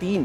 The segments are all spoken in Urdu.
3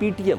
PTM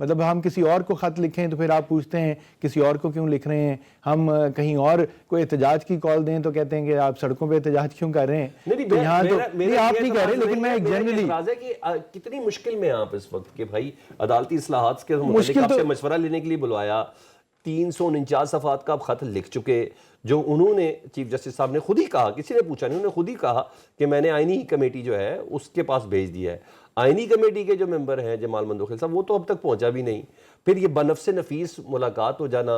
مطلب ہم کسی اور کو خط لکھیں تو پھر آپ پوچھتے ہیں کسی اور کو کیوں لکھ رہے ہیں, ہم کہیں اور کوئی احتجاج کی کال دیں تو کہتے ہیں کہ آپ سڑکوں پہ احتجاج کیوں کر رہے ہیں. تو یہاں تو آپ نہیں کہہ رہے, لیکن میں جنرلی اعتراض ہے کہ کتنی مشکل میں آپ اس وقت کہ بھائی عدالتی اصلاحات کے متعلق آپ سے مشورہ لینے کے لیے بلوایا, 349 صفحات کا آپ خط لکھ چکے, جو انہوں نے چیف جسٹس صاحب نے خود ہی کہا, کسی نے پوچھا نہیں, انہوں نے خود ہی کہا کہ میں نے آئینی کمیٹی جو ہے اس کے پاس بھیج دیا ہے. آئینی کمیٹی کے جو ممبر ہیں جمال مندوخیل صاحب, وہ تو اب تک پہنچا بھی نہیں. پھر یہ بنفس نفیس ملاقات ہو جانا,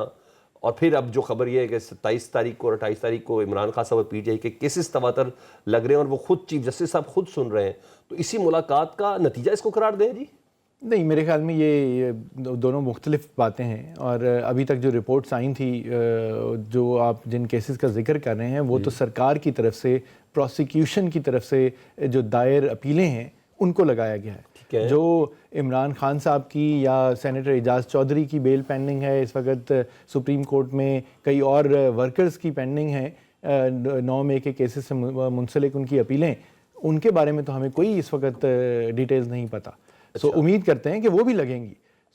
اور پھر اب جو خبر یہ ہے کہ 27 تاریخ کو اور 28 تاریخ کو عمران خان صاحب پی ٹی آئی کے کیسز تواتر لگ رہے ہیں اور وہ خود چیف جسٹس صاحب خود سن رہے ہیں, تو اسی ملاقات کا نتیجہ اس کو قرار دیں جی؟ نہیں, میرے خیال میں یہ دونوں مختلف باتیں ہیں. اور ابھی تک جو رپورٹس آئیں تھی, جو آپ جن کیسز کا ذکر کر رہے ہیں, وہ تو سرکار کی طرف سے, پروسیکیوشن کی طرف سے جو دائر اپیلیں ہیں ان کو لگایا گیا ہے. جو عمران خان صاحب کی یا سینیٹر اعجاز چودھری کی بیل پینڈنگ ہے اس وقت سپریم کورٹ میں, کئی اور ورکرز کی پینڈنگ ہے 9 مئی کے کیسز سے منسلک ان کی اپیلیں, ان کے بارے میں تو ہمیں کوئی اس وقت ڈیٹیلز نہیں پتہ. سو امید کرتے ہیں کہ وہ بھی لگیں گی.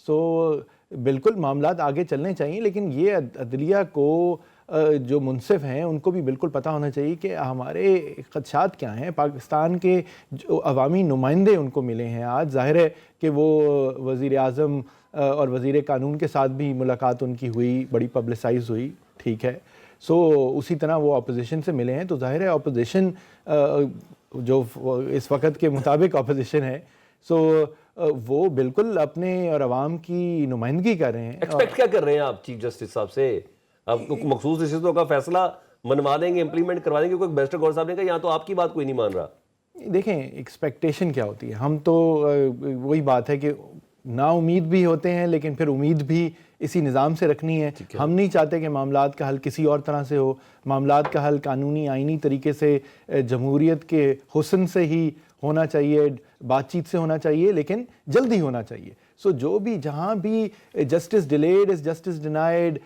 سو بالکل معاملات آگے چلنے چاہیے, لیکن یہ عدلیہ کو جو منصف ہیں ان کو بھی بالکل پتہ ہونا چاہیے کہ ہمارے خدشات کیا ہیں. پاکستان کے جو عوامی نمائندے ان کو ملے ہیں آج, ظاہر ہے کہ وہ وزیر اعظم اور وزیر قانون کے ساتھ بھی ملاقات ان کی ہوئی, بڑی پبلسائز ہوئی, ٹھیک ہے. سو اسی طرح وہ اپوزیشن سے ملے ہیں, تو ظاہر ہے اپوزیشن جو اس وقت کے مطابق اپوزیشن ہے, سو وہ بالکل اپنے اور عوام کی نمائندگی کر رہے ہیں. ایکسپیکٹ کیا کر رہے ہیں آپ چیف جسٹس صاحب سے؟ اب مخصوص نشستوں کا فیصلہ منوا دیں گے, امپلیمنٹ کروا دیں گے, کیونکہ بیرسٹر گور صاحب نے کہا یہاں تو آپ کی بات کوئی نہیں مان رہا. دیکھیں ایکسپیکٹیشن کیا ہوتی ہے, ہم تو وہی بات ہے کہ نا امید بھی ہوتے ہیں, لیکن پھر امید بھی اسی نظام سے رکھنی ہے. ہم نہیں چاہتے کہ معاملات کا حل کسی اور طرح سے ہو, معاملات کا حل قانونی آئینی طریقے سے, جمہوریت کے حسن سے ہی ہونا چاہیے, بات چیت سے ہونا چاہیے, لیکن جلدی ہونا چاہیے. سو جو بھی جہاں بھی justice delayed is justice denied,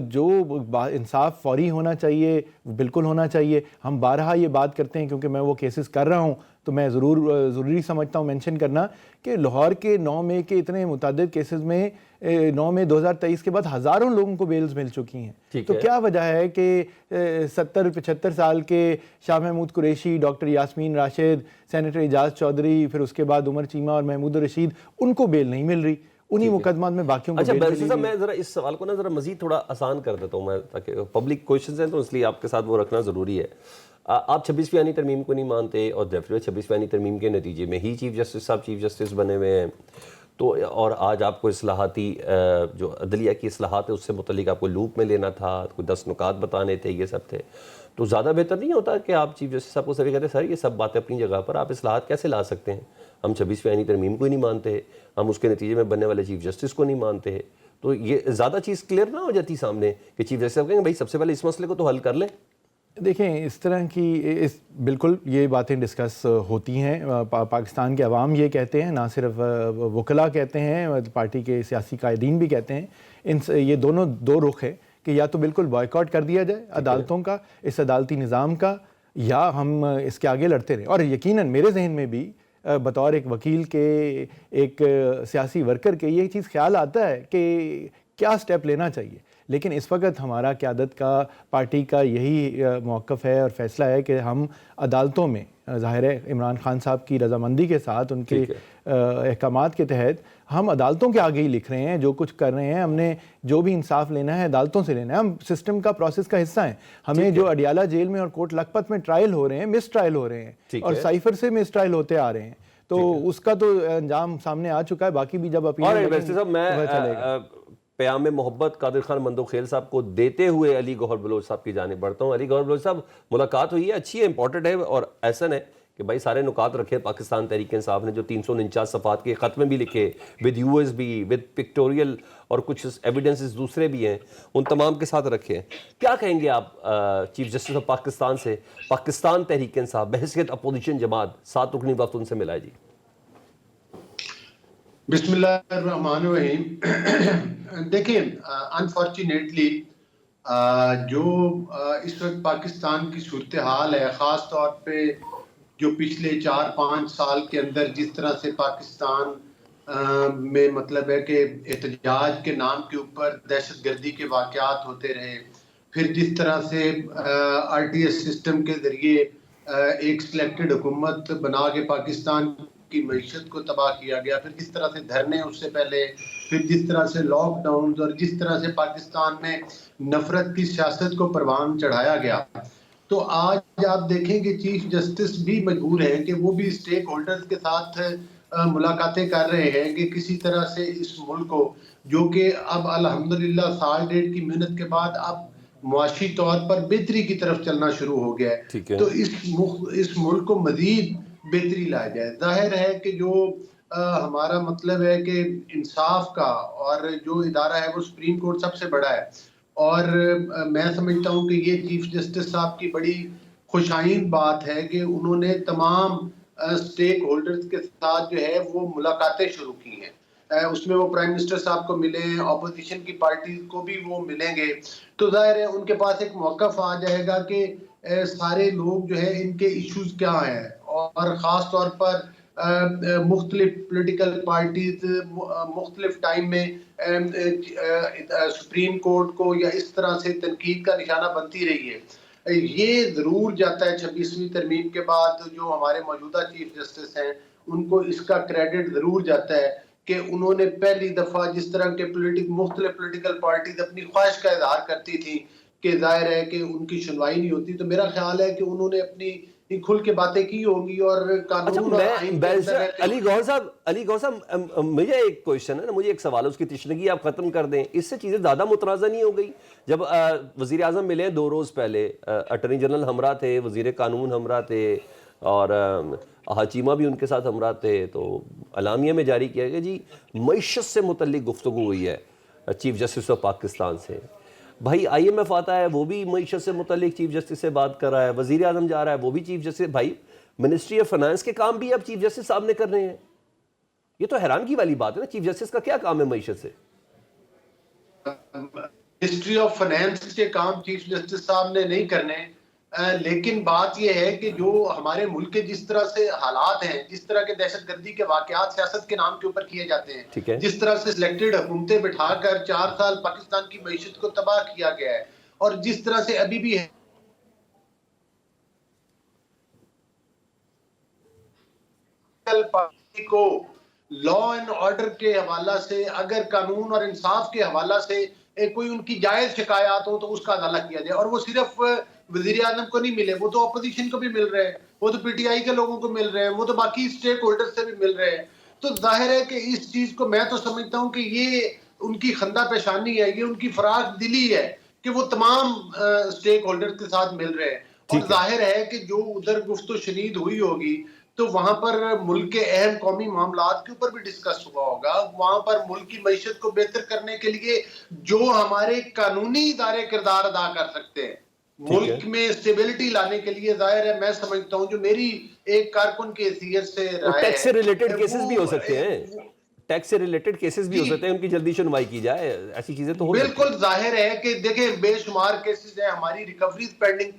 جو انصاف فوری ہونا چاہیے بالکل ہونا چاہیے. ہم بارہا یہ بات کرتے ہیں, کیونکہ میں وہ کیسز کر رہا ہوں تو میں ضروری سمجھتا ہوں مینشن کرنا کہ لاہور کے 9 مئی کے اتنے متعدد کیسز میں 9 مئی 2023 کے بعد ہزاروں لوگوں کو بیلز مل چکی ہیں. تو کیا وجہ ہے کہ 70-75 سال کے شاہ محمود قریشی, ڈاکٹر یاسمین راشد, سینیٹر اعجاز چودھری, پھر اس کے بعد عمر چیمہ اور محمود الرشید, ان کو بیل نہیں مل رہی, انہی مقدمات میں باقیوں کو اچھا بیل بیرسٹر صاحب, میں ذرا اس سوال کو ذرا مزید تھوڑا آسان کر دیتا ہوں میں, تاکہ پبلک کویشچنز ہیں تو اس لیے آپ کے ساتھ وہ رکھنا ضروری ہے. آپ 26ویں آئینی ترمیم کو نہیں مانتے, اور ڈیفینیٹلی 26ویں آئینی ترمیم کے نتیجے میں ہی چیف جسٹس صاحب چیف جسٹس بنے ہوئے ہیں, تو اور آج آپ کو اصلاحاتی جو عدلیہ کی اصلاحات ہے اس سے متعلق آپ کو لوپ میں لینا تھا, کوئی 10 نکات بتانے تھے, یہ سب تھے. تو زیادہ بہتر نہیں ہوتا کہ آپ چیف جسٹس صاحب کو سر کہتے ہیں سر یہ سب باتیں اپنی جگہ پر, آپ اصلاحات کیسے لا سکتے ہیں؟ ہم 26ویں آئینی ترمیم کو ہی نہیں مانتے, ہم اس کے نتیجے میں بننے والے چیف جسٹس کو نہیں مانتے. تو یہ زیادہ چیز کلیئر نہ ہو جاتی سامنے کہ چیف جسٹس صاحب کہیں بھائی سب سے پہلے اس مسئلے کو تو حل کر لیں. دیکھیں اس طرح کی بالکل یہ باتیں ڈسکس ہوتی ہیں. پاکستان کے عوام یہ کہتے ہیں, نہ صرف وکلاء کہتے ہیں, پارٹی کے سیاسی قائدین بھی کہتے ہیں. یہ دونوں دو رخ ہے کہ یا تو بالکل بائیکاٹ کر دیا جائے عدالتوں کا, اس عدالتی نظام کا, یا ہم اس کے آگے لڑتے رہیں. اور یقیناً میرے ذہن میں بھی بطور ایک وکیل کے, ایک سیاسی ورکر کے, یہ چیز خیال آتا ہے کہ کیا سٹیپ لینا چاہیے. لیکن اس وقت ہمارا قیادت کا, پارٹی کا یہی موقف ہے اور فیصلہ ہے کہ ہم عدالتوں میں, ظاہر ہے عمران خان صاحب کی رضامندی کے ساتھ, ان کے احکامات کے تحت ہم عدالتوں کے آگے ہی لکھ رہے ہیں, جو کچھ کر رہے ہیں. ہم نے جو بھی انصاف لینا ہے عدالتوں سے لینا ہے, ہم سسٹم کا پروسیس کا حصہ ہیں. ہمیں جو اڈیالہ جیل میں اور کوٹ لکھپت میں ٹرائل ہو رہے ہیں, مس ٹرائل ہو رہے ہیں, اور سائفر سے مس ٹرائل ہوتے آ رہے ہیں, تو اس کا تو انجام سامنے آ چکا ہے. باقی بھی جب اپیل چلے گا. پیام محبت قادر خان مندوخیل صاحب کو دیتے ہوئے علی گوہر بلوچ صاحب کی جانب بڑھتا ہوں. علی گوہر بلوچ صاحب, ملاقات ہوئی ہے, اچھی ہے, امپورٹنٹ ہے, اور احسن ہے کہ بھائی سارے نکات رکھے پاکستان تحریک انصاف نے, جو 349 صفحات کے خط میں بھی لکھے, ود یو ایس بھی, ود پکٹوریل, اور کچھ ایویڈنسز دوسرے بھی ہیں, ان تمام کے ساتھ رکھے ہیں. کیا کہیں گے آپ چیف جسٹس آف پاکستان سے, پاکستان تحریک انصاف بحیثیت اپوزیشن جماعت 7 رکنی وفد ان سے ملا ہے جی؟ بسم اللہ الرحمن الرحیم. دیکھیں انفارچونیٹلی جو اس وقت پاکستان کی صورتحال ہے, خاص طور پہ جو پچھلے 4-5 سال کے اندر جس طرح سے پاکستان میں مطلب ہے کہ احتجاج کے نام کے اوپر دہشت گردی کے واقعات ہوتے رہے، پھر جس طرح سے آر ٹی ایس سسٹم کے ذریعے ایک سلیکٹڈ حکومت بنا کے پاکستان کی معیشت کو تباہ کیا گیا، پھر جس طرح سے دھرنے اس سے پہلے، پھر جس طرح سے لاک ڈاؤنز، اور جس طرح سے پاکستان میں نفرت کی سیاست کو پروان چڑھایا گیا، تو آج آپ دیکھیں کہ چیف جسٹس بھی مجبور ہیں کہ وہ بھی اسٹیک ہولڈرز کے ساتھ ملاقاتیں کر رہے ہیں کہ کسی طرح سے اس ملک کو، جو کہ اب الحمدللہ سال ڈیڑھ کی محنت کے بعد اب معاشی طور پر بہتری کی طرف چلنا شروع ہو گیا ٹھیک ہے، ہے، تو اس ملک کو مزید بہتری لایا جائے۔ ظاہر ہے کہ جو ہمارا مطلب ہے کہ انصاف کا اور جو ادارہ ہے وہ سپریم کورٹ سب سے بڑا ہے، اور میں سمجھتا ہوں کہ یہ چیف جسٹس صاحب کی بڑی خوشائند بات ہے کہ انہوں نے تمام اسٹیک ہولڈرز کے ساتھ جو ہے وہ ملاقاتیں شروع کی ہیں، اس میں وہ پرائم منسٹر صاحب کو ملے ہیں، اپوزیشن کی پارٹیز کو بھی وہ ملیں گے، تو ظاہر ہے ان کے پاس ایک موقف آ جائے گا کہ سارے لوگ جو ہے ان کے ایشوز کیا ہیں، اور خاص طور پر مختلف پولیٹیکل پارٹیز مختلف ٹائم میں سپریم کورٹ کو یا اس طرح سے تنقید کا نشانہ بنتی رہی ہے۔ یہ ضرور جاتا ہے 26ویں ترمیم کے بعد جو ہمارے موجودہ چیف جسٹس ہیں ان کو اس کا کریڈٹ ضرور جاتا ہے کہ انہوں نے پہلی دفعہ جس طرح کے مختلف پولیٹیکل پارٹیز اپنی خواہش کا اظہار کرتی تھی کہ ظاہر ہے کہ ان کی سنوائی نہیں ہوتی، تو میرا خیال ہے کہ انہوں نے اپنی کھل کے باتیں کی ہوں گی، اور اچھا قانون اور آئین کے اندر رہتے ہوئے۔ علی گوہر صاحب، مجھے ایک کوشچن ہے نا، مجھے ایک سوال ہے، اس کی تشنگی آپ ختم کر دیں، اس سے چیزیں زیادہ متنازع نہیں ہو گئی؟ جب وزیر اعظم ملے 2 روز پہلے، اٹارنی جنرل ہمراہ تھے، وزیر قانون ہمراہ تھے، اور حاچیمہ بھی ان کے ساتھ ہمراہ تھے، تو اعلامیہ میں جاری کیا گیا جی معیشت سے متعلق گفتگو ہوئی ہے چیف جسٹس آف پاکستان سے۔ بھائی آئی ایم ایف آتا ہے، وہ بھی معیشت سے متعلق چیف جسٹس سے بات کر رہا ہے، وزیر اعظم جا رہا ہے، وہ بھی چیف جسٹس، بھائی منسٹری آف فائنانس کے کام بھی اب چیف جسٹس صاحب نے کر رہے ہیں، یہ تو حیرانگی والی بات ہے نا، چیف جسٹس کا کیا کام ہے معیشت سے؟ منسٹری آف فائنانس کے کام چیف جسٹس صاحب نے نہیں کرنے، لیکن بات یہ ہے کہ جو ہمارے ملک کے جس طرح سے حالات ہیں، جس طرح کے دہشت گردی کے واقعات سیاست کے نام کے اوپر کیے جاتے ٹھیک ہیں، ہے، جس طرح سے سلیکٹڈ حکومتیں بٹھا کر 4 سال پاکستان کی معیشت کو تباہ کیا گیا ہے، اور جس طرح سے ابھی بھی پارٹی کو لا اینڈ آرڈر کے حوالہ سے، اگر قانون اور انصاف کے حوالہ سے کوئی ان کی جائز شکایات ہو تو اس کا ازالہ کیا جائے، اور وہ صرف وزیر اعظم کو نہیں ملے، وہ تو اپوزیشن کو بھی مل رہے ہیں، وہ تو پی ٹی آئی کے لوگوں کو مل رہے ہیں، وہ تو باقی اسٹیک ہولڈر سے بھی مل رہے ہیں، تو ظاہر ہے کہ اس چیز کو میں تو سمجھتا ہوں کہ یہ ان کی خندہ پیشانی ہے، یہ ان کی فراخ دلی ہے کہ وہ تمام اسٹیک ہولڈر کے ساتھ مل رہے ہیں، اور ٹھیک ہے، ظاہر ہے کہ جو ادھر گفت و شنید ہوئی ہوگی تو وہاں پر ملک کے اہم قومی معاملات کے اوپر بھی ڈسکس ہوا ہوگا، وہاں پر ملک کی معیشت کو بہتر کرنے کے لیے جو ہمارے قانونی ادارے کردار ادا کر سکتے ہیں، ٹھیک ہے، ملک میں اسٹیبلٹی لانے کے لیے، ظاہر ہے میں سمجھتا ہوں جو میری ایک کارکن کی حیثیت سے وہ رائے ٹیکس سے ریلیٹڈ ہے کیسز بھی ہو سکتے ہیں، وہ ٹیکس سے ریلیٹڈ کیسز بھی ہو جی سکتے ہیں، ان کی جلدی سنوائی کی جائے، ایسی چیزیں تو ہو سکتی ہیں۔ بالکل ظاہر ہے کہ دیکھیں بے شمار کیسز ہیں، ہماری ریکوریز پینڈنگ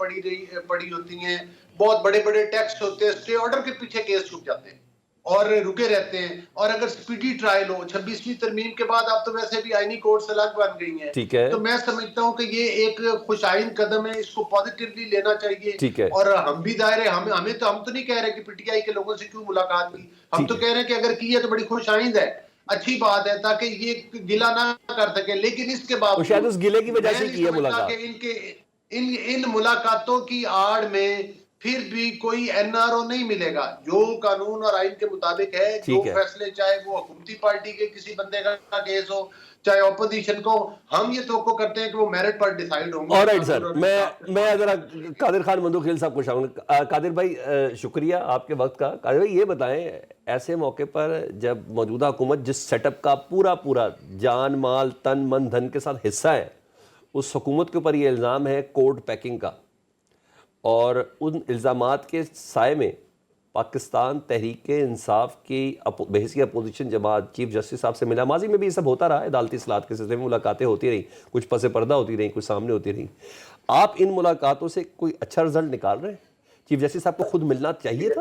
پڑی ہوتی ہیں، بہت بڑے بڑے ٹیکس ہوتے ہیں، اسٹے آرڈر کے پیچھے کیس چھپ جاتے ہیں اور رکے رہتے ہیں، اور اگر سپیڈی ٹرائل ہو 26ویں ترمیم کے بعد اب تو ویسے بھی آئینی کورٹ سے الگ بن گئی ہیں، ٹھیک ہے، تو میں سمجھتا ہوں کہ یہ ایک خوشائند قدم ہے، اس کو پازیٹیولی لینا چاہیے، ٹھیک ہے، اور ہم بھی ظاہر ہے ہم تو نہیں کہہ رہے کہ پی ٹی آئی کے لوگوں سے کیوں ملاقات کی، ہم ٹھیک تو ہے، کہہ رہے ہیں کہ اگر کی ہے تو بڑی خوشائند ہے، اچھی بات ہے، تاکہ یہ گلہ نہ کر سکے، لیکن اس کے وہ شاید باوجود اس گلے کی وجہ میں سے نہیں کی ہے سمجھتا کہ ملاقات۔ ان ملاقاتوں کی آڑ میں پھر بھی کوئی این آر او نہیں ملے گا، جو قانون اور آئین کے مطابق ہے، جو ٹھیک ہے، فیصلے چاہے وہ حکومتی پارٹی کے کسی بندے کا کیس ہو چاہے اپوزیشن کو، ہم یہ توقع کرتے ہیں کہ وہ میرٹ پر ڈیسائیڈ ہوں گے آل رائٹ سر، قانون اور انصاف کے میں حوالے ذرا سے۔ قادر خان مندوخیل صاحب کو شامل، قادر بھائی شکریہ آپ کے وقت کا۔ قادر بھائی یہ بتائیں، ایسے موقع پر جب موجودہ حکومت جس سیٹ اپ کا پورا جان مال تن من دھن کے ساتھ حصہ ہے، اس حکومت کے اوپر یہ الزام ہے کوڈ پیکنگ کا، اور ان الزامات کے سائے میں پاکستان تحریک انصاف کی بحیثیت اپوزیشن جماعت چیف جسٹس صاحب سے ملا، ماضی میں بھی یہ سب ہوتا رہا، عدالتی اصلاحات کے سلسلے میں ملاقاتیں ہوتی رہیں، کچھ پس پردہ ہوتی رہیں، کچھ سامنے ہوتی رہیں، آپ ان ملاقاتوں سے کوئی اچھا رزلٹ نکال رہے ہیں؟ چیف جسٹس صاحب کو خود ملنا چاہیے تھا؟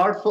800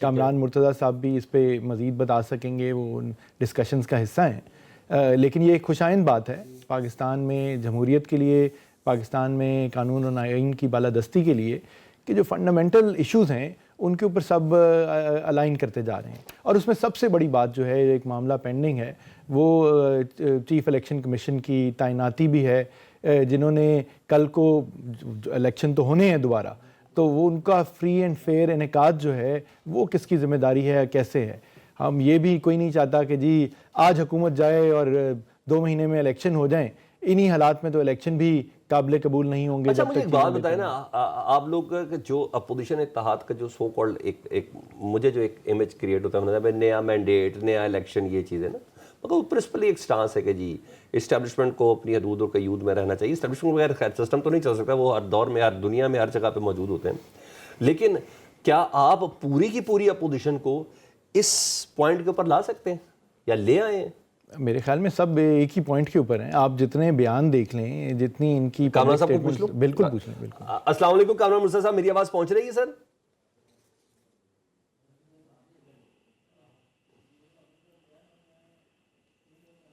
کامران مرتضیٰ صاحب بھی اس پہ مزید بتا سکیں گے، وہ ان ڈسکشنز کا حصہ ہیں. لیکن یہ ایک خوش آئند بات ہے پاکستان میں جمہوریت کے لیے، پاکستان میں قانون و آئین کی بالادستی کے لیے، کہ جو فنڈامنٹل ایشوز ہیں ان کے اوپر سب الائن کرتے جا رہے ہیں. اور اس میں سب سے بڑی بات جو ہے، ایک معاملہ پینڈنگ ہے، وہ چیف الیکشن کمیشن کی تعیناتی بھی ہے، جنہوں نے کل کو الیکشن تو ہونے ہیں دوبارہ، تو وہ ان کا فری اینڈ فیئر انعقاد جو ہے وہ کس کی ذمہ داری ہے، کیسے ہے. ہم یہ بھی کوئی نہیں چاہتا کہ جی آج حکومت جائے اور 2 مہینے میں الیکشن ہو جائیں. انہی حالات میں تو الیکشن بھی قابل قبول نہیں ہوں گے. اچھا مجھے ایک بات بتائیں نا، آپ لوگ جو اپوزیشن اتحاد کا جو سو کالڈ ایک مجھے جو ایک امیج کریٹ ہوتا ہے نیا مینڈیٹ، نیا الیکشن، یہ چیزیں نا، مگر پرنسپلی ایک سٹانس ہے کہ جی اسٹیبلشمنٹ کو اپنی حدود اور قیود میں رہنا چاہیے. اسٹیبلشمنٹ بغیر خیر سسٹم تو نہیں چل سکتا، وہ ہر دور میں، ہر دنیا میں، ہر جگہ پہ موجود ہوتے ہیں. لیکن کیا آپ پوری کی پوری اپوزیشن کو اس پوائنٹ کے اوپر لا سکتے ہیں یا لے آئے ہیں؟ میرے خیال میں سب ایک ہی پوائنٹ کے اوپر ہیں. آپ جتنے بیان دیکھ لیں، جتنی ان کی کامران صاحب کو پوچھ لو. بالکل پوچھ لیں. بالکل. السلام علیکم کامران مرتضیٰ صاحب، میری آواز پہنچ رہی ہے سر؟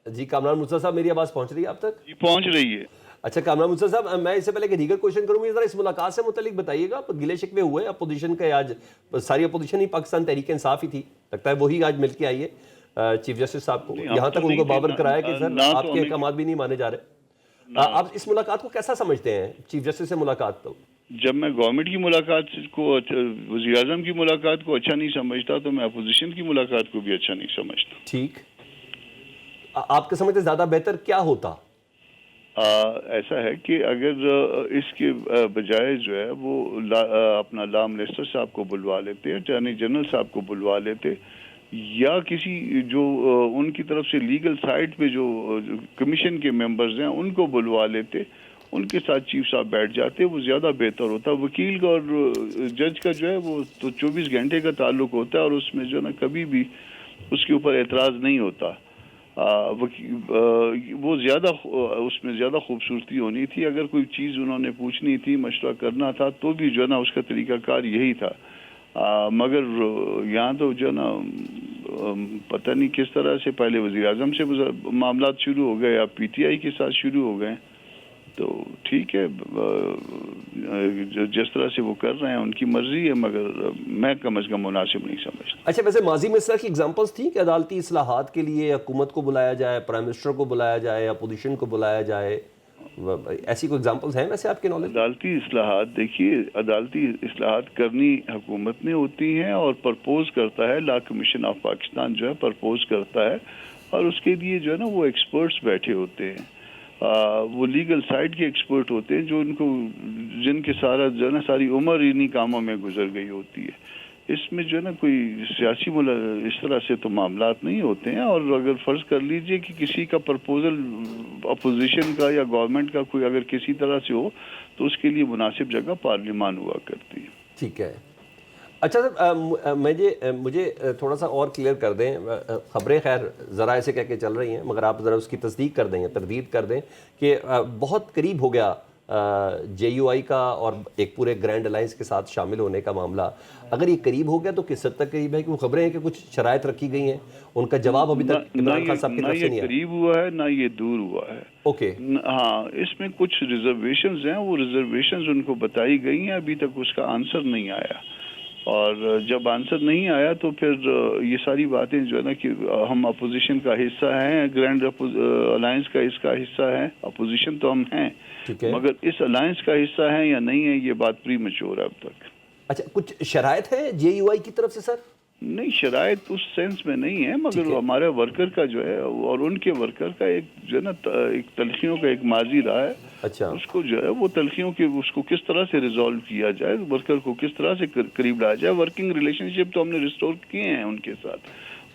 جی کامران مرتضیٰ صاحب، میری آواز پہنچ رہی ہے آپ تک؟ جی پہنچ رہی ہے. اچھا کامران مرتضیٰ صاحب، میں اس سے پہلے کہ دیگر کوشچن کروں گی، ذرا اس ملاقات سے متعلق بتائیے گا. گلے شکوے ہوئے اپوزیشن کے، آج ساری اپوزیشن ہی پاکستان تحریک انصاف ہی تھی، لگتا ہے وہی آج مل کے آئی ہے چیف جسٹس صاحب کو، یہاں تک ان کو باور کرایا کہ سر آپ کے احکامات بھی نہیں مانے جا رہے. آپ اس ملاقات کو کیسا سمجھتے ہیں، چیف جسٹس سے ملاقات کو؟ جب میں گورنمنٹ کی ملاقات کو، وزیر اعظم کی ملاقات کو اچھا نہیں سمجھتا تو میں اپوزیشن کی ملاقات کو بھی اچھا نہیں سمجھتا. ٹھیک، آپ کے سمجھتے زیادہ بہتر کیا ہوتا؟ ایسا ہے کہ اگر اس کے بجائے جو ہے وہ اپنا لا منسٹر صاحب کو بلوا لیتے، اٹارنی جنرل صاحب کو بلوا لیتے، یا کسی جو ان کی طرف سے لیگل سائٹ پہ جو کمیشن کے ممبرز ہیں ان کو بلوا لیتے، ان کے ساتھ چیف صاحب بیٹھ جاتے، وہ زیادہ بہتر ہوتا. وکیل کا اور جج کا جو ہے وہ تو 24 گھنٹے کا تعلق ہوتا ہے، اور اس میں جو ہے نا کبھی بھی اس کے اوپر اعتراض نہیں ہوتا. وہ زیادہ اس میں زیادہ خوبصورتی ہونی تھی. اگر کوئی چیز انہوں نے پوچھنی تھی، مشورہ کرنا تھا، تو بھی جو ہے نا اس کا طریقہ کار یہی تھا. مگر یہاں تو جو ہے نا پتہ نہیں کس طرح سے پہلے وزیر اعظم سے معاملات شروع ہو گئے، یا پی ٹی آئی کے ساتھ شروع ہو گئے. تو ٹھیک ہے، جس طرح سے وہ کر رہے ہیں ان کی مرضی ہے، مگر میں کم از کم مناسب نہیں سمجھتا. اچھا ویسے ماضی میں اس طرح کی اگزامپلس تھیں کہ عدالتی اصلاحات کے لیے حکومت کو بلایا جائے، پرائم منسٹر کو بلایا جائے، اپوزیشن کو بلایا جائے، ایسی کوئی اگزامپلس ہیں ویسے آپ کے نالج؟ عدالتی اصلاحات، دیکھیے عدالتی اصلاحات کرنی حکومت نے ہوتی ہیں، اور پرپوز کرتا ہے لا کمیشن آف پاکستان جو ہے پرپوز کرتا ہے، اور اس کے لیے جو ہے نا وہ ایکسپرٹس بیٹھے ہوتے ہیں. وہ لیگل سائڈ کے ایکسپرٹ ہوتے ہیں، جو ان کو جن کے سارا جو ہے نا ساری عمر انہی کاموں میں گزر گئی ہوتی ہے. اس میں جو ہے نا کوئی سیاسی اس طرح سے تو معاملات نہیں ہوتے ہیں. اور اگر فرض کر لیجئے کہ کسی کا پرپوزل اپوزیشن کا یا گورنمنٹ کا کوئی اگر کسی طرح سے ہو، تو اس کے لیے مناسب جگہ پارلیمان ہوا کرتی ہے. ٹھیک ہے. اچھا سر، مجھے تھوڑا سا اور کلیئر کر دیں، خبریں خیر ذرا ایسے کہہ کے چل رہی ہیں، مگر آپ ذرا اس کی تصدیق کر دیں یا تردید کر دیں کہ بہت قریب ہو گیا جے یو آئی کا اور ایک پورے گرینڈ الائنس کے ساتھ شامل ہونے کا معاملہ. اگر یہ قریب ہو گیا تو کس حد تک قریب ہے؟ کہ وہ خبریں ہیں کہ کچھ شرائط رکھی گئی ہیں، ان کا جواب ابھی تک عمران خان صاحب کی طرف سے نہیں آیا. نہ یہ قریب ہوا ہے، نہ یہ دور ہوا ہے. اوکے. ہاں، اس میں کچھ ریزرویشنز ہیں، وہ ریزرویشنز ان کو بتائی گئی ہیں، ابھی تک اس کا آنسر نہیں آیا. اور جب آنسر نہیں آیا تو پھر یہ ساری باتیں جو ہے نا کہ ہم اپوزیشن کا حصہ ہیں، گرینڈ الائنس کا اس کا حصہ ہے، اپوزیشن تو ہم ہیں، مگر اس الائنس کا حصہ ہیں یا نہیں ہے، یہ بات پری میچور ہے اب تک. اچھا کچھ شرائط ہے جے یو آئی کی طرف سے سر؟ نہیں، شرائط اس سینس میں نہیں ہے، مگر ہمارے ورکر کا جو ہے اور ان کے ورکر کا ایک جو ہے نا ایک تلخیوں کا ایک ماضی رہا ہے. اچھا، اس کو جو ہے وہ تلخیوں کے اس کو کس طرح سے ریزالو کیا جائے، ورکر کو کس طرح سے قریب لایا جائے. ورکنگ ریلیشن شپ تو ہم نے ریسٹور کیے ہیں ان کے ساتھ،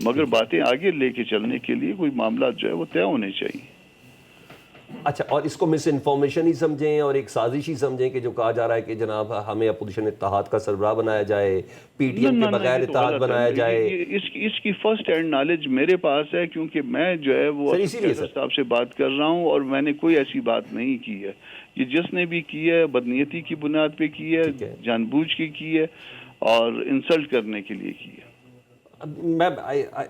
مگر باتیں آگے لے کے چلنے کے لیے کوئی معاملات جو ہے وہ طے ہونے چاہیے. اچھا، اور اس کو مس انفارمیشن ہی سمجھیں اور ایک سازش ہی سمجھیں کہ جو کہا جا رہا ہے کہ جناب ہمیں اپوزیشن اتحاد کا سربراہ بنایا جائے، پی ٹی ایم کے بغیر اتحاد بنایا جائے؟ اس کی فرسٹ ہینڈ نالج میرے پاس ہے، کیونکہ میں جو ہے وہ صاحب سے بات کر رہا ہوں، اور میں نے کوئی ایسی بات نہیں کی ہے. یہ جس نے بھی کی ہے بدنیتی کی بنیاد پہ کی ہے، جان بوجھ کے کی ہے. اور انسلٹ کرنے کے لیے کی ہے.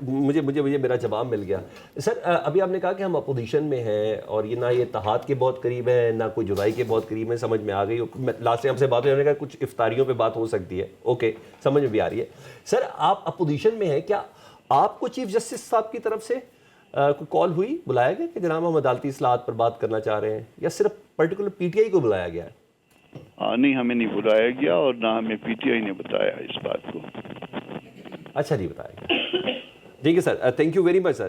مجھے میرا جواب مل گیا. سر ابھی آپ نے کہا کہ ہم اپوزیشن میں ہیں اور یہ نہ یہ اتحاد کے بہت قریب ہے نہ کوئی جدائی کے بہت قریب ہے, سمجھ میں آ گئی. لاسٹ ٹائم سے بات ہوئی, ہم نے کہا کچھ افطاریوں پہ بات ہو سکتی ہے, اوکے سمجھ میں بھی آ رہی ہے. سر آپ اپوزیشن میں ہیں, کیا آپ کو چیف جسٹس صاحب کی طرف سے کوئی کال ہوئی, بلایا گیا کہ جناب ہم عدالتی اصلاحات پر بات کرنا چاہ رہے ہیں, یا صرف پرٹیکولر پی ٹی آئی کو بلایا گیا ہے؟ نہیں, ہمیں نہیں بلایا گیا اور نہ ہمیں پی ٹی آئی نے بتایا اس بات کو. اچھا نہیں بتایا گیا. ٹھیک ہے sir, thank you very much sir,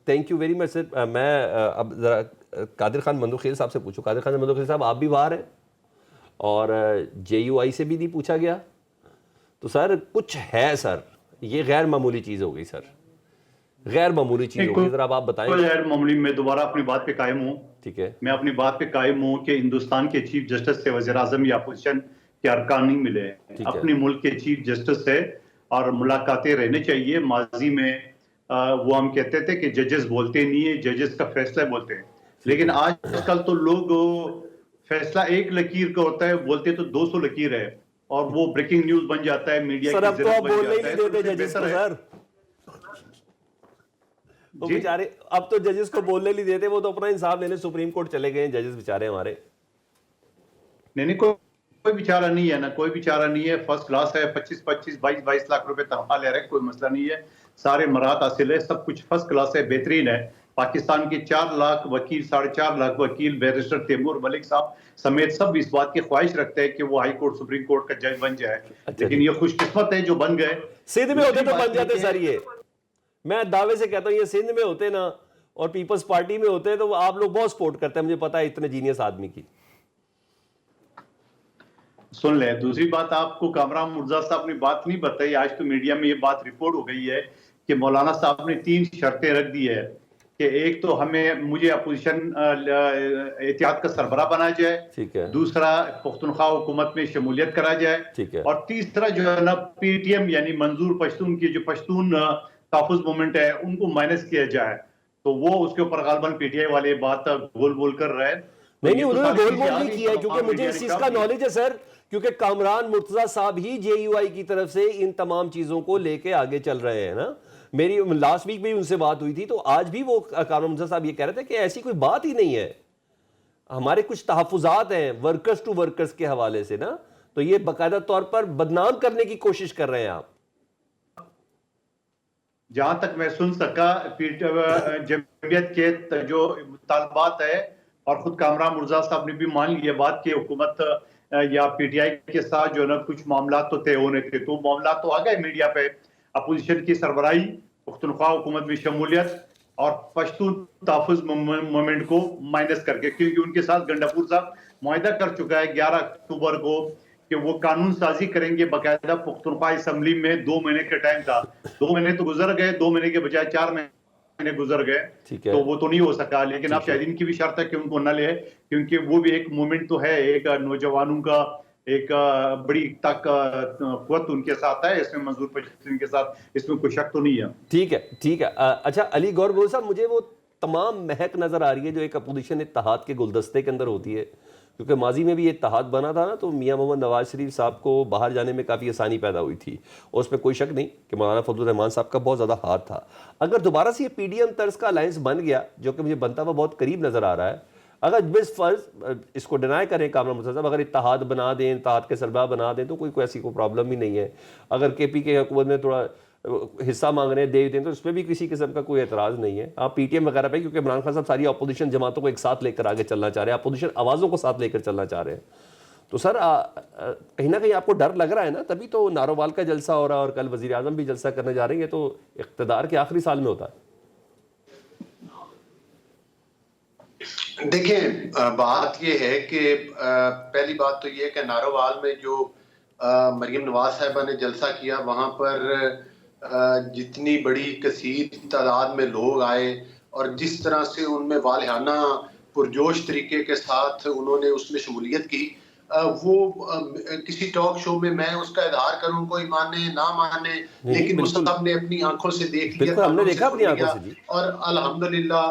thank you very much sir. میں اب ذرا قادر خان مندوخیل صاحب سے پوچھوں. قادر خان مندوخیل صاحب, آپ بھی باہر ہیں اور جے یو آئی سے بھی نہیں پوچھا گیا, تو سر کچھ ہے سر, یہ غیر معمولی چیز ہو گئی سر, غیر معمولی چیز ہو گئی. ذرا آپ بتائیں. غیر معمولی, میں دوبارہ اپنی بات پہ قائم ہوں. ٹھیک ہے, میں اپنی بات پہ قائم ہوں کہ ہندوستان کے چیف جسٹس سے وزیر اعظم یا اپوزیشن کے ارکان نہیں ملے. اپنے ملک کے چیف جسٹس سے اور ملاقاتیں رہنے چاہیے. ماضی میں وہ ہم کہتے تھے کہ ججز بولتے نہیں ہیں, ججز کا فیصلہ بولتے ہیں, لیکن آج کل تو لوگ فیصلہ ایک لکیر کا ہوتا ہے, بولتے تو 200 لکیر ہے, اور وہ بریکنگ نیوز بن جاتا ہے, میڈیا سر کی اب تو آپ بولنے ہی نہیں دیتے ذریعہ ججز کو. سر وہ بیچارے اب تو ججز کو بولنے نہیں دیتے, وہ تو اپنا انصاف لینے سپریم کورٹ چلے گئے ہیں ججز بیچارے ہمارے. نہیں, کوئی بیچارہ نہیں ہے نا, کوئی بیچارہ نہیں ہے, فرسٹ کلاس ہے, 22 لاکھ روپے تنخواہ لے رہے, کوئی مسئلہ نہیں ہے, سارے مراد حاصل ہے, سب کچھ فرسٹ کلاس ہے, بہترین ہے. پاکستان کے 4 لاکھ وکیل, 4.5 لاکھ وکیل, بیرسٹر تیمور ملک صاحب سمیت سب اس بات کی خواہش رکھتے ہیں کہ وہ ہائی کورٹ سپریم کورٹ کا جج بن جائے, لیکن یہ خوش قسمت ہے جو بن گئے. سندھ میں ہوتے تو بن جاتے سر. یہ میں دعوے سے کہتا ہوں, یہ سندھ میں ہوتے نا اور پیپلز پارٹی میں ہوتے تو آپ لوگ بہت سپورٹ کرتے ہیں, مجھے پتا ہے اتنے جینیس آدمی کی. سن لیں, دوسری بات, آپ کو کامران مرزا صاحب نے بات نہیں بتائی, آج تو میڈیا میں یہ بات رپورٹ ہو گئی ہے کہ مولانا صاحب نے 3 شرطیں رکھ دی ہے کہ ایک تو مجھے اپوزیشن اتحاد کا سربراہ بنا جائے, دوسرا پختونخوا حکومت میں شمولیت کرا جائے, اور تیسرا جو ہے نا پی ٹی ایم یعنی منظور پشتون کی جو پشتون تحفظ موومنٹ ہے ان کو مائنس کیا جائے. تو وہ اس کے اوپر غالباً پی ٹی آئی والے بات گول بول کر رہے ہیں. نہیں, انہوں نے گول بول نہیں کیا ہے, کیونکہ مجھے اس چیز کا نالج ہے سر, کیونکہ کامران مرتضیٰ صاحب ہی جے یو آئی کی طرف سے ان تمام چیزوں کو لے کے آگے چل رہے ہیں نا. میری لاسٹ ویک میں ان سے بات ہوئی تھی, تو آج بھی وہ کامران مرتضیٰ صاحب یہ کہہ رہے تھے کہ ایسی کوئی بات ہی نہیں ہے, ہمارے کچھ تحفظات ہیں ورکرز ٹو ورکرز کے حوالے سے نا, تو یہ باقاعدہ طور پر بدنام کرنے کی کوشش کر رہے ہیں آپ. جہاں تک میں سن سکا جمعیت کے جو مطالبات ہے, اور خود کامران مرزا صاحب نے بھی مان لی بات کہ حکومت یا پی ٹی آئی کے ساتھ جو ہے نا کچھ معاملات تو طے ہونے تھے, تو معاملات تو آ گئے میڈیا پہ. اپوزیشن کی سربراہی, پختونخوا حکومت میں شمولیت, اور پشتون تحفظ موومنٹ کو مائنس کر کے, کیونکہ ان کے ساتھ گنڈاپور صاحب معاہدہ کر چکا ہے 11 اکتوبر کو کہ وہ قانون سازی کریں گے. باقاعدہ پختونخوا اسمبلی میں 2 مہینے کا ٹائم تھا, 2 مہینے تو گزر گئے, 2 مہینے کے بجائے 4 مہینے گزر گئے, تو وہ تو نہیں ہو سکا. لیکن اب شاہدین کی بھی شرط ہے کہ ان کو نہ لے, کیونکہ وہ بھی ایک موومنٹ تو ہے, ایک نوجوانوں کا ایک بڑی قوت ان کے ساتھ ہے, اس میں منظور پشتون کے ساتھ, اس میں کوئی شک تو نہیں ہے. ٹھیک ہے. اچھا علی گور بول صاحب, مجھے وہ تمام مہک نظر آ رہی ہے جو ایک اپوزیشن اتحاد کے گلدستے کے اندر ہوتی ہے, کیونکہ ماضی میں بھی یہ اتحاد بنا تھا نا, تو میاں محمد نواز شریف صاحب کو باہر جانے میں کافی آسانی پیدا ہوئی تھی, اور اس میں کوئی شک نہیں کہ مولانا فضل الرحمان صاحب کا بہت زیادہ ہاتھ تھا. اگر دوبارہ سے یہ پی ڈی ایم طرز کا الائنس بن گیا, جو کہ مجھے بنتا ہوا بہت قریب نظر آ رہا ہے, اگر بس فرض اس کو ڈینائی کریں کامران مرتضیٰ صاحب, اگر اتحاد بنا دیں, اتحاد کے سربراہ بنا دیں, تو کوئی ایسی کوئی پرابلم ہی نہیں ہے. اگر کے پی کے حکومت میں تھوڑا حصہ مانگ رہے ہیں دے دیں, تو اس میں بھی کسی قسم کا کوئی اعتراض نہیں ہے. آپ پی ٹی ایم وغیرہ پہ, کیونکہ عمران خان صاحب ساری اپوزیشن جماعتوں کو ایک ساتھ لے کر آگے چلنا چاہ رہے ہیں, اپوزیشن آوازوں کو ساتھ لے کر چلنا چاہ رہے ہیں, تو سر کہیں نہ کہیں آپ کو ڈر لگ رہا ہے نا, تبھی تو نارووال کا جلسہ ہو رہا ہے اور کل وزیر اعظم بھی جلسہ کرنے جا رہے ہیں, تو اقتدار کے آخری سال میں ہوتا ہے. دیکھیں, بات یہ ہے کہ پہلی بات تو یہ ہے کہ نارووال میں جو مریم نواز صاحبہ نے جلسہ کیا, وہاں پر جتنی بڑی کثیر تعداد میں لوگ آئے اور جس طرح سے ان میں والہانہ پرجوش طریقے کے ساتھ انہوں نے اس میں شمولیت کی, وہ کسی ٹاک شو میں میں اس کا اظہار کروں, کوئی مانے نہ مانے, لیکن مصعب نے اپنی آنکھوں سے دیکھ لیا, ہم نے دیکھا اپنی آنکھوں سے, اور الحمدللہ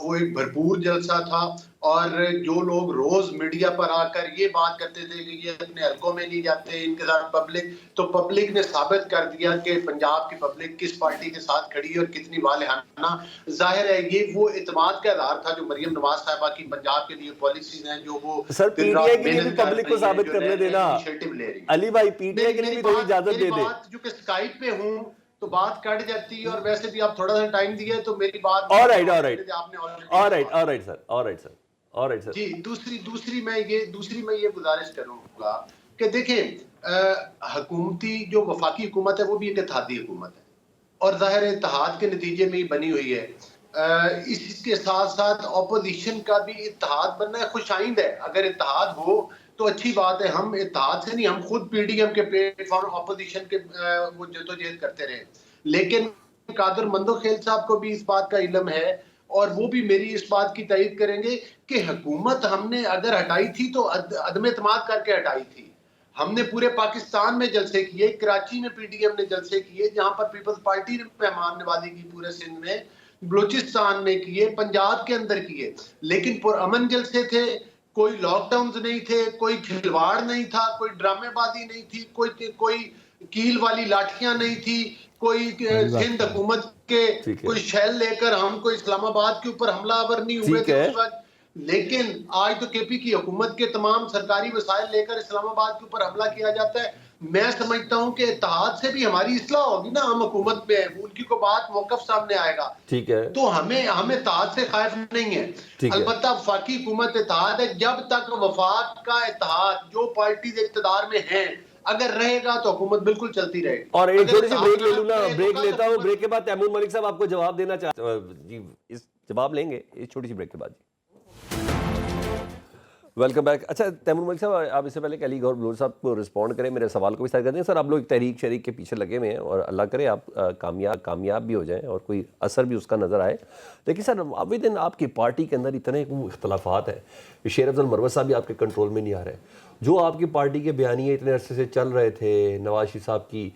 وہ ایک بھرپور جلسہ تھا. اور جو لوگ روز میڈیا پر آ کر یہ بات کرتے تھے کہ یہ اپنے حلقوں میں نہیں جاتے ان کے ساتھ پبلک، تو پبلک نے ثابت کر دیا کہ پنجاب کی پبلک کس پارٹی کے ساتھ کھڑی ہے اور کتنی والہانہ. ظاہر ہے یہ وہ اعتماد کا اظہار تھا جو مریم نواز صاحبہ کی پنجاب کے لیے پالیسیز ہیں جو وہ سر پی ٹی آئی کے لیے بھی پبلک کو ثابت کرنے دینا. لے رہی. علی بھائی پی ٹی آئی کے لیے بھی تھوڑی اجازت دے دیں. جو کہ اسکائپ پہ ہوں تو بات کٹ جاتی ہے، اور ویسے بھی آپ تھوڑا سا ٹائم دیا تو میری بات سر جی. دوسری میں یہ گزارش کروں گا کہ دیکھیں حکومتی جو وفاقی حکومت ہے وہ بھی ایک اتحادی حکومت ہے، اور ظاہر اتحاد کے نتیجے میں ہی بنی ہوئی ہے. اس کے ساتھ ساتھ اپوزیشن کا بھی اتحاد بننا خوش آئند ہے. اگر اتحاد ہو تو اچھی بات ہے. ہم اتحاد سے نہیں، ہم خود پی ڈی ایم کے پلیٹ فارم اپوزیشن کے وہ جدوجہد کرتے رہے، لیکن قادر مندوخیل صاحب کو بھی اس بات کا علم ہے اور وہ بھی میری اس بات کی تائید کریں گے کہ حکومت ہم نے اگر ہٹائی تھی تو عدم اعتماد کر کے ہٹائی تھی. ہم نے پورے پاکستان میں جلسے کیے، کراچی میں پی ڈی ایم نے جلسے کیے جہاں پر پیپلز پارٹی نے مہمان نوازی کی، پورے سندھ میں، بلوچستان میں کیے، پنجاب کے اندر کیے، لیکن پرامن جلسے تھے. کوئی لاک ڈاؤنز نہیں تھے، کوئی کھلواڑ نہیں تھا، کوئی ڈرامے بازی نہیں تھی، کوئی کیل والی لاٹھیاں نہیں تھی، کوئی سندھ حکومت کے کوئی شیل لے کر ہم کوئی اسلام آباد کے اوپر حملہ آور نہیں ہوئے تھے اس وقت. لیکن آج تو کے پی کی حکومت کے تمام سرکاری وسائل لے کر اسلام آباد کے اوپر حملہ کیا جاتا ہے. میں سمجھتا ہوں کہ اتحاد سے بھی ہماری اصلاح ہوگی نا. ہم حکومت میں ہیں، ان کی کو بات موقف سامنے آئے گا. ٹھیک ہے، تو ہمیں اتحاد سے خائف نہیں ہے. البتہ وفاقی حکومت اتحاد ہے. جب تک وفاق کا اتحاد جو پارٹیز اقتدار میں ہیں اگر رہے گا تو حکومت بالکل چلتی رہے گی. اور ایک تھوڑی سی بریک لے لوں نا، بریک لیتا ہوں. بریک کے بعد تیمور ملک صاحب آپ کو جواب دینا چاہتے جی، اس جواب لیں گے اس چھوٹی سی بریک کے بعد. جی ویلکم بیک. اچھا تیمور ملک صاحب، آپ اس سے پہلے کہ علی گور بلور صاحب کو رسپونڈ کریں، میرے سوال کو بھی سر کر دیں. سر آپ لوگ تحریک شریک کے پیچھے لگے ہوئے ہیں اور اللہ کرے آپ کامیاب بھی ہو جائیں اور کوئی اثر بھی اس کا نظر آئے. لیکن سر ابھی دن آپ کی پارٹی کے اندر اتنے اختلافات ہیں، شیر افضل مروت صاحب بھی آپ کے کنٹرول میں نہیں آ رہے. جو آپ کی پارٹی کے بیانیے اتنے عرصے سے چل رہے تھے، نواز شریف صاحب کی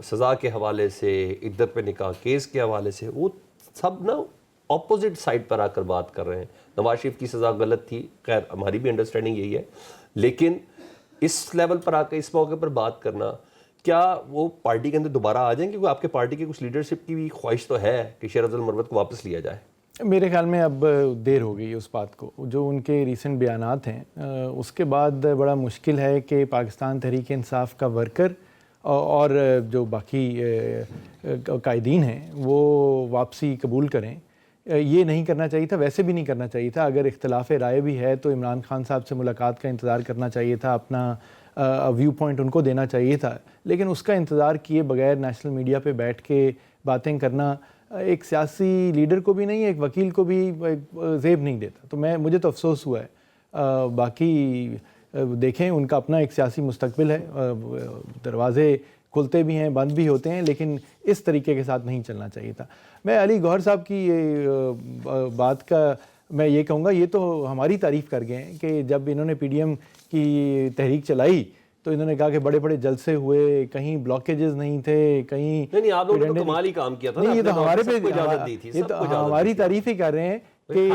سزا کے حوالے سے، عدت پہ نکاح کیس کے حوالے سے، وہ سب نا اپوزٹ سائڈ پر آ کر بات کر رہے ہیں. نواز شریف کی سزا غلط تھی، خیر ہماری بھی انڈرسٹینڈنگ یہی ہے، لیکن اس لیول پر آ کے اس موقع پر بات کرنا، کیا وہ پارٹی کے اندر دوبارہ آ جائیں؟ کیونکہ آپ کے پارٹی کی کچھ لیڈرشپ کی بھی خواہش تو ہے کہ شیر افضل مروت کو واپس لیا جائے. میرے خیال میں اب دیر ہو گئی اس بات کو. جو ان کے ریسنٹ بیانات ہیں اس کے بعد بڑا مشکل ہے کہ پاکستان تحریک انصاف کا ورکر اور جو باقی قائدین ہیں وہ واپسی قبول کریں. یہ نہیں کرنا چاہیے تھا، ویسے بھی نہیں کرنا چاہیے تھا. اگر اختلاف رائے بھی ہے تو عمران خان صاحب سے ملاقات کا انتظار کرنا چاہیے تھا، اپنا ویو پوائنٹ ان کو دینا چاہیے تھا. لیکن اس کا انتظار کیے بغیر نیشنل میڈیا پہ بیٹھ کے باتیں کرنا ایک سیاسی لیڈر کو بھی نہیں، ایک وکیل کو بھی زیب نہیں دیتا. تو مجھے تو افسوس ہوا ہے. باقی دیکھیں ان کا اپنا ایک سیاسی مستقبل ہے، دروازے کھلتے بھی ہیں بند بھی ہوتے ہیں، لیکن اس طریقے کے ساتھ نہیں چلنا چاہیے تھا. میں علی گوہر صاحب کی بات کا میں یہ کہوں گا، یہ تو ہماری تعریف کر گئے ہیں کہ جب انہوں نے پی ڈی ایم کی تحریک چلائی تو انہوں نے کہا کہ بڑے بڑے جلسے ہوئے، کہیں بلاکیجز نہیں تھے، کہیں نہیں آپ لوگوں نے تو کمال ہی کام کیا تھا. نہیں، یہ تو ہمارے پہ یہ تو ہماری تعریف ہی کر رہے ہیں کہ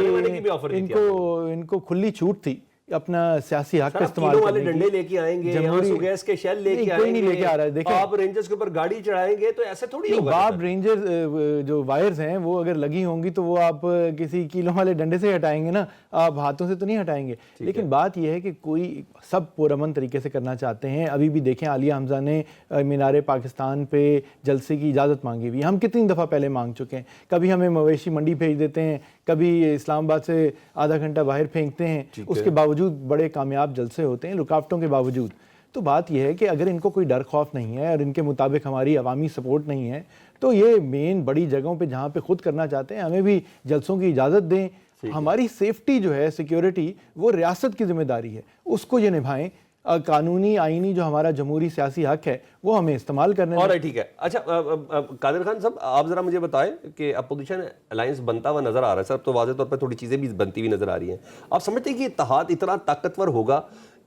ان کو کھلی چھوٹ تھی اپنا سیاسی حق کا استعمال والے ڈنڈے لے کے آئیں گے، جمہوری گیس کے شیل لے کے آئیں گے، نہیں لے کے آ رہا ہے. دیکھیں آپ رینجرز کے اوپر گاڑی چڑھائیں گے تو ایسے تھوڑی ہوگا. باب رینجر جو وائرز ہیں وہ اگر لگی ہوں گی تو وہ آپ کسی کیلوں والے ڈنڈے سے ہٹائیں گے نا، آپ ہاتھوں سے تو نہیں ہٹائیں گے. لیکن بات یہ ہے کہ کوئی سب پرامن طریقے سے کرنا چاہتے ہیں. ابھی بھی دیکھیں عالیہ حمزہ نے مینار پاکستان پہ جلسے کی اجازت مانگی ہوئی. ہم کتنی دفعہ پہلے مانگ چکے ہیں. کبھی ہمیں مویشی منڈی بھیج دیتے ہیں، کبھی اسلام آباد سے آدھا گھنٹہ باہر پھینکتے ہیں. اس کے باوجود بڑے کامیاب جلسے ہوتے ہیں رکاوٹوں کے باوجود. تو بات یہ ہے کہ اگر ان کو کوئی ڈر خوف نہیں ہے اور ان کے مطابق ہماری عوامی سپورٹ نہیں ہے تو یہ مین بڑی جگہوں پہ جہاں پہ خود کرنا چاہتے ہیں ہمیں بھی جلسوں کی اجازت دیں. ہماری سیفٹی جو ہے، سیکیورٹی، وہ ریاست کی ذمہ داری ہے، اس کو یہ نبھائیں. قانونی آئینی جو ہمارا جمہوری سیاسی حق ہے وہ ہمیں استعمال کرنے اور ٹھیک ہے. اچھا قادر خان صاحب، آپ ذرا مجھے بتائیں کہ اپوزیشن الائنس بنتا ہوا نظر آ رہا ہے. سر اب تو واضح طور پہ تھوڑی چیزیں بھی بنتی ہوئی نظر آ رہی ہیں. آپ سمجھتے ہیں کہ اتحاد اتنا طاقتور ہوگا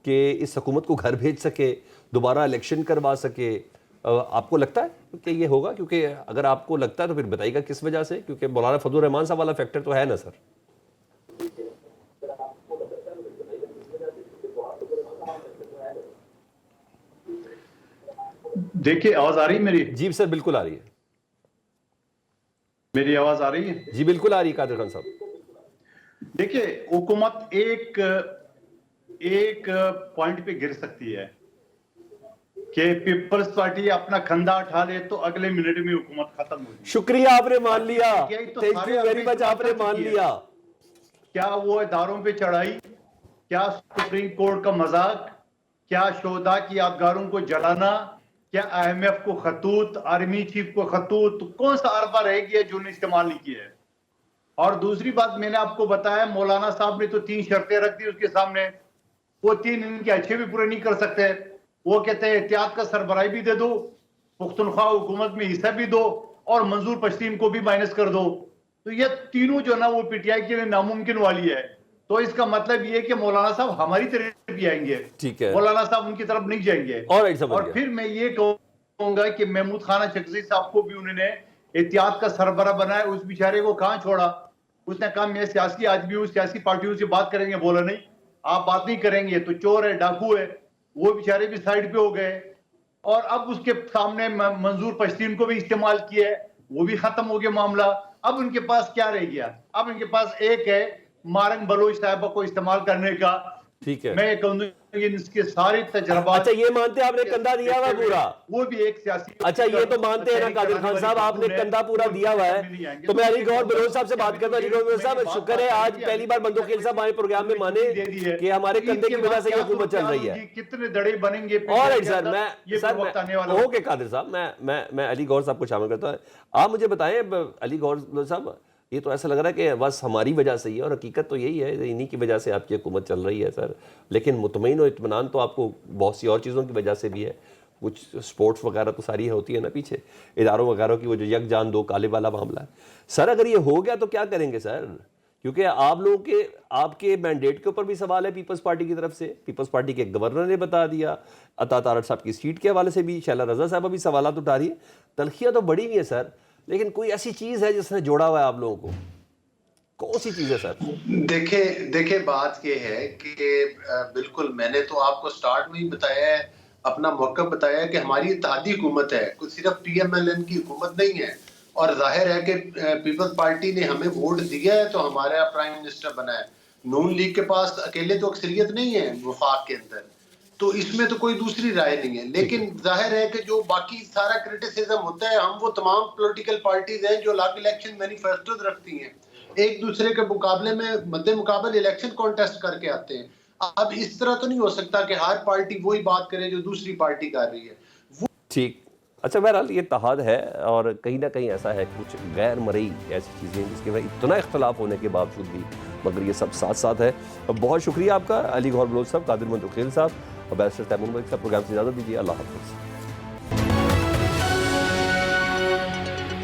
کہ اس حکومت کو گھر بھیج سکے، دوبارہ الیکشن کروا سکے؟ آپ کو لگتا ہے کہ یہ ہوگا؟ کیونکہ اگر آپ کو لگتا ہے تو پھر بتائیے گا کس وجہ سے، کیونکہ مولانا فضل الرحمان صاحب والا فیکٹر تو ہے نا سر. دیکھیے آواز آ رہی ہے میری؟ جی سر بالکل آ رہی ہے. میری آواز آ رہی ہے؟ جی بالکل آ رہی ہے قادر خان صاحب. دیکھیے حکومت ایک پوائنٹ پہ گر سکتی ہے کہ پیپلز پارٹی اپنا کھندا اٹھا لے تو اگلے منٹ میں حکومت ختم ہو جائے. شکریہ آپ نے مان لیا. تو تھینک سارے یو ویری عربی مچ, آپ نے مان لیا. کیا وہ اداروں پہ چڑھائی, کیا سپریم کورٹ کا مذاق, کیا شہداء کی یادگاروں کو جلانا, کیا IMF کو خطوط, آرمی چیف کو خطوط, کون سا عربہ رہ گیا جو انہوں نے استعمال نہیں کیا ہے؟ اور دوسری بات میں نے آپ کو بتایا, مولانا صاحب نے تو 3 شرطیں رکھ دی اس کے سامنے, وہ 3 ان کے اچھے بھی پورے نہیں کر سکتے. وہ کہتے ہیں احتیاط کا سربراہی بھی دے دو, پختونخوا حکومت میں حصہ بھی دو, اور منظور پشتین کو بھی مائنس کر دو. تو یہ تینوں جو نا وہ PTI کے لیے ناممکن والی ہے. تو اس کا مطلب یہ کہ مولانا صاحب ہماری طرف بھی آئیں گے, ٹھیک ہے, مولانا صاحب ان کی طرف نہیں جائیں گے. اور پھر میں یہ کہوں گا کہ محمود خانہ چکزئی صاحب کو بھی انہوں نے احتیاط کا سربراہ بنایا, اس بیچارے کو کہاں چھوڑا؟ اس نے کہا میں سیاسی آدمی ہوں, سیاسی پارٹیوں سے بات کریں گے. بولا نہیں, آپ بات نہیں کریں گے تو چور ہے, ڈاکو ہے. وہ بیچارے بھی سائیڈ پہ ہو گئے. اور اب اس کے سامنے منظور پشتین کو بھی استعمال کیا ہے, وہ بھی ختم ہو گیا معاملہ. اب ان کے پاس کیا رہ گیا؟ اب ان کے پاس ایک ہے مارنگ بلوچ صاحبہ کو استعمال کرنے کا. ٹھیک ہے, میں کہوں گا اس کے سارے تجربات. اچھا یہ مانتے ہیں آپ نے کندھا دیا ہوا پورا؟ وہ بھی ایک سیاسی. اچھا یہ تو مانتے ہیں نا قادر خان صاحب, آپ نے کندھا پورا دیا ہوا ہے. تو میں علی گوہر بلوچ صاحب سے بات کرتا ہوں. علی گوہر بلوچ صاحب شکر ہے آج پہلی بار بندوقیل صاحب ہمارے پروگرام میں مانے کہ ہمارے کندھے کی وجہ سے یہ حکومت چل رہی ہے. کتنے دڑے بنیں گے؟ اور سر اوکے قادر صاحب, میں علی گوہر صاحب کو شامل کرتا ہوں. آپ مجھے بتائیں علی گوہر صاحب, یہ تو ایسا لگ رہا ہے کہ بس ہماری وجہ سے ہی ہے, اور حقیقت تو یہی ہے انہی کی وجہ سے آپ کی حکومت چل رہی ہے سر. لیکن مطمئن و اطمینان تو آپ کو بہت سی اور چیزوں کی وجہ سے بھی ہے. کچھ سپورٹس وغیرہ تو ساری ہوتی ہے نا پیچھے, اداروں وغیرہ کی وہ جو یک جان دو کالے والا معاملہ ہے. سر اگر یہ ہو گیا تو کیا کریں گے سر؟ کیونکہ آپ لوگوں کے آپ کے مینڈیٹ کے اوپر بھی سوال ہے پیپلز پارٹی کی طرف سے. پیپلز پارٹی کے گورنر نے بتا دیا, عطا تارڑ صاحب کی سیٹ کے حوالے سے بھی شیلا رضا صاحبہ بھی سوالات اٹھا رہی ہے. تلخیاں تو بڑی ہوئی ہیں سر, لیکن کوئی ایسی چیز ہے جس نے جوڑا ہوا ہے آپ لوگوں کو؟ کون سی چیز ہے سر؟ دیکھیں بات یہ ہے کہ بالکل میں نے تو آپ کو سٹارٹ میں ہی بتایا ہے, اپنا موقف بتایا ہے کہ ہماری اتحادی حکومت ہے, کوئی صرف PMLN کی حکومت نہیں ہے. اور ظاہر ہے کہ پیپلز پارٹی نے ہمیں ووٹ دیا ہے تو ہمارا پرائم منسٹر بنا ہے. نون لیگ کے پاس اکیلے تو اکثریت نہیں ہے وفاق کے اندر, تو اس میں تو کوئی دوسری رائے نہیں ہے. لیکن ظاہر ہے کہ جو باقی سارا کرٹیسزم ہوتا ہے, ہم وہ تمام پولیٹیکل پارٹیز ہیں جو الگ الیکشن مینیفیسٹوز رکھتی ہیں, ایک دوسرے کے مقابلے میں مد مقابل الیکشن کانٹیسٹ کر کے آتے ہیں. اب اس طرح تو نہیں ہو سکتا کہ ہر پارٹی وہی بات کرے جو دوسری پارٹی کر رہی ہے. ٹھیک, اچھا بہرحال یہ اتحاد ہے, اور کہیں نہ کہیں ایسا ہے کچھ غیر مرئی ایسی چیزیں جس کے اتنا اختلاف ہونے کے باوجود بھی مگر یہ سب ساتھ ساتھ ہے. بہت شکریہ آپ کا علی گوہر بلوچ صاحب, قادر منتقیل صاحب اور بیرسٹر تیمور ملک صاحب. پروگرام سے اجازت دیجیے, اللہ حافظ.